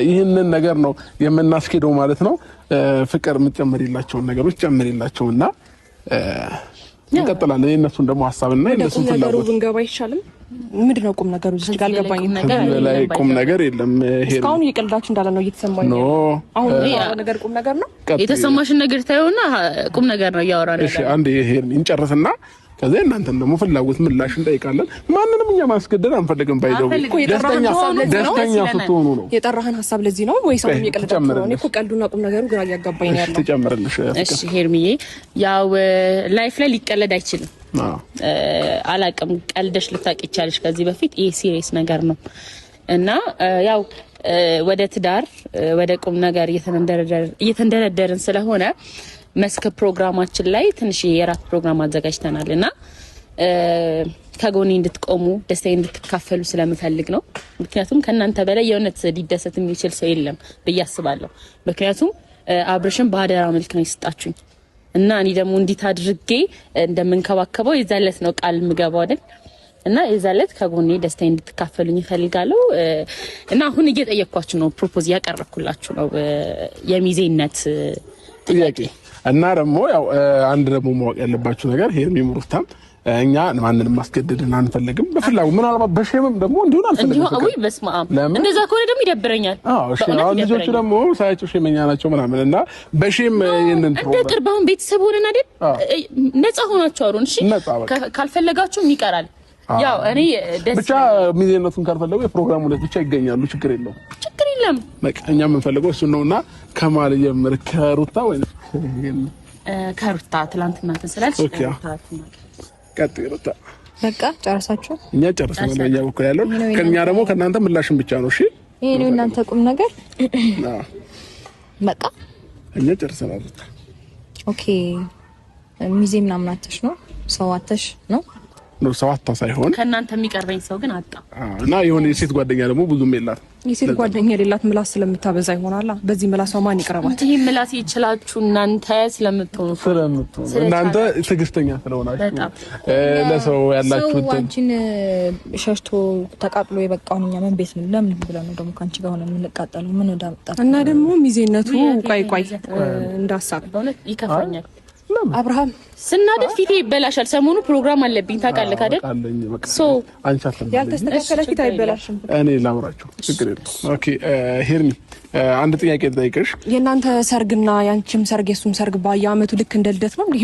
ይህንን ነገር ነው የምናስኬደው ማለት ነው። ፍቅር የምትጨምሪላቸውን ነገሮች ጨምሪላቸውና እንቀጥላለን። የእነሱን ደግሞ ሀሳብና የእነሱን ፍላጎት ብንገባ አይሻልም? ምንድነው ቁም ነገሩ? እዚህ ጋር አልገባኝም። ላይ ቁም ነገር የለም። እስካሁን እየቀልዳችሁ እንዳለ ነው እየተሰማኝ ነው። አሁን ነገር ቁም ነገር ነው። የተሰማሽን ነገር ታዩና ቁም ነገር ነው እያወራን ያለው። እሺ አንዴ ይሄን እንጨርስና ከዛ እናንተን ደግሞ ፍላጎት ምላሽ እንጠይቃለን። ማንንም እኛ ማስገደድ አንፈልግም። ባይደው ደስተኛ ስትሆኑ ነው የጠራህን ሀሳብ። ለዚህ ነው ወይስ አሁን እየቀልዳችሁ ነው? እኔ እኮ ቀልዱና ቁም ነገሩ ግራ እያጋባኝ ነው ያለው። ትጨምርልሽ። እሺ ሄርሚዬ፣ ያው ላይፍ ላይ ሊቀለድ አይችልም። አላቅም ቀልደሽ ልታቂ ይቻልሽ ከዚህ በፊት ይሄ ሲሪየስ ነገር ነው እና ያው ወደ ትዳር ወደ ቁም ነገር እየተንደረደርን ስለሆነ መስክ ፕሮግራማችን ላይ ትንሽ የራት ፕሮግራም አዘጋጅተናልና ከጎኔ እንድትቆሙ ደስታዬ እንድትካፈሉ ስለምፈልግ ነው። ምክንያቱም ከናንተ በላይ የእውነት ሊደሰት የሚችል ሰው የለም ብዬ አስባለሁ። ምክንያቱም አብርሽን በአደራ መልክ ነው ይስጣችሁኝ እና እኔ ደግሞ እንዲት አድርጌ እንደምንከባከበው የዛለት ነው ቃል ምገባው አይደል እና የዛለት ከጎኔ ደስታዬ እንድትካፈሉኝ ይፈልጋለሁ እና አሁን እየጠየቅኳችሁ ነው፣ ፕሮፖዝ ያቀርብኩላችሁ ነው የሚዜነት ጥያቄ እና ደግሞ ያው አንድ ደግሞ ማወቅ ያለባችሁ ነገር ሄርሚ ሙሩታም እኛ ማንንም ማስገደድን አንፈልግም። በፍላጎት ምናልባት በሼምም ደግሞ እንዲሆን አንፈልግም። ወይ በስመ አብ እንደዛ ከሆነ ደግሞ ይደብረኛል። እሺ አሁን ልጆቹ ደግሞ ሳያቸው ሼመኛ ናቸው ምናምን እና በሼም ይሄንን እንደ ቅርባውን ቤተሰብ ሆነን አይደል ነፃ ሆናችሁ አሩን። እሺ ካልፈለጋችሁ ይቀራል። ያው እኔ ብቻ ሚዜነቱን ካልፈለጉ የፕሮግራሙ ላይ ብቻ ይገኛሉ። ችግር የለም። በቃ እኛ የምንፈልገው እሱ ነውና ከማል ጀምር ከሩታ ወይ ከሩታ ትላንትና ተሰላልሽ ቀጥይ ሩታ በቃ ጨርሳችሁ እኛ ጨርሰናል። በእኛ በኩል ያለው ከኛ ደግሞ ከናንተ ምላሽን ብቻ ነው። እሺ ይሄ ነው እናንተ ቁም ነገር በቃ እኛ ጨርሰናል። ኦኬ ሚዜ ምናምን አተሽ ነው ሰው አተሽ ነው ሰው አታ ሳይሆን ከናንተ የሚቀርበኝ ሰው ግን አጣ እና የሆነ የሴት ጓደኛ ደግሞ ብዙም የላት። የሴት ጓደኛ የሌላት ምላስ ስለምታበዛ ይሆናል። በዚህ ምላስ ማን ይቀርባል? ይሄ ምላስ ይችላችሁ እናንተ ስለምትሆኑ እናንተ ትዕግስተኛ ስለሆናችሁ ለሰው ያላችሁ ሰው አንቺን ሸሽቶ ተቃጥሎ የበቃውን እኛ ምን ቤት ነው ለምን ብለን ነው ደግሞ ካንቺ ጋር ሆነ የምንቃጠለው? ምን ወዳመጣ እና ደግሞ ሚዜነቱ ቆይ እንዳሳብ በእውነት ይከፋኛል። አብርሃም ስናደድ ፊቴ ይበላሻል። ሰሞኑ ፕሮግራም አለብኝ ታውቃለህ አይደል? ሶ ያልተስተካከለ ፊት አይበላሽም። እኔ ላውራችሁ ችግር የለም። ኦኬ ሄርሚ አንድ ጥያቄ ልጠይቅሽ። የእናንተ ሰርግና ያንቺም ሰርግ የሱም ሰርግ በየአመቱ ልክ እንደ ልደት ነው እንዴ?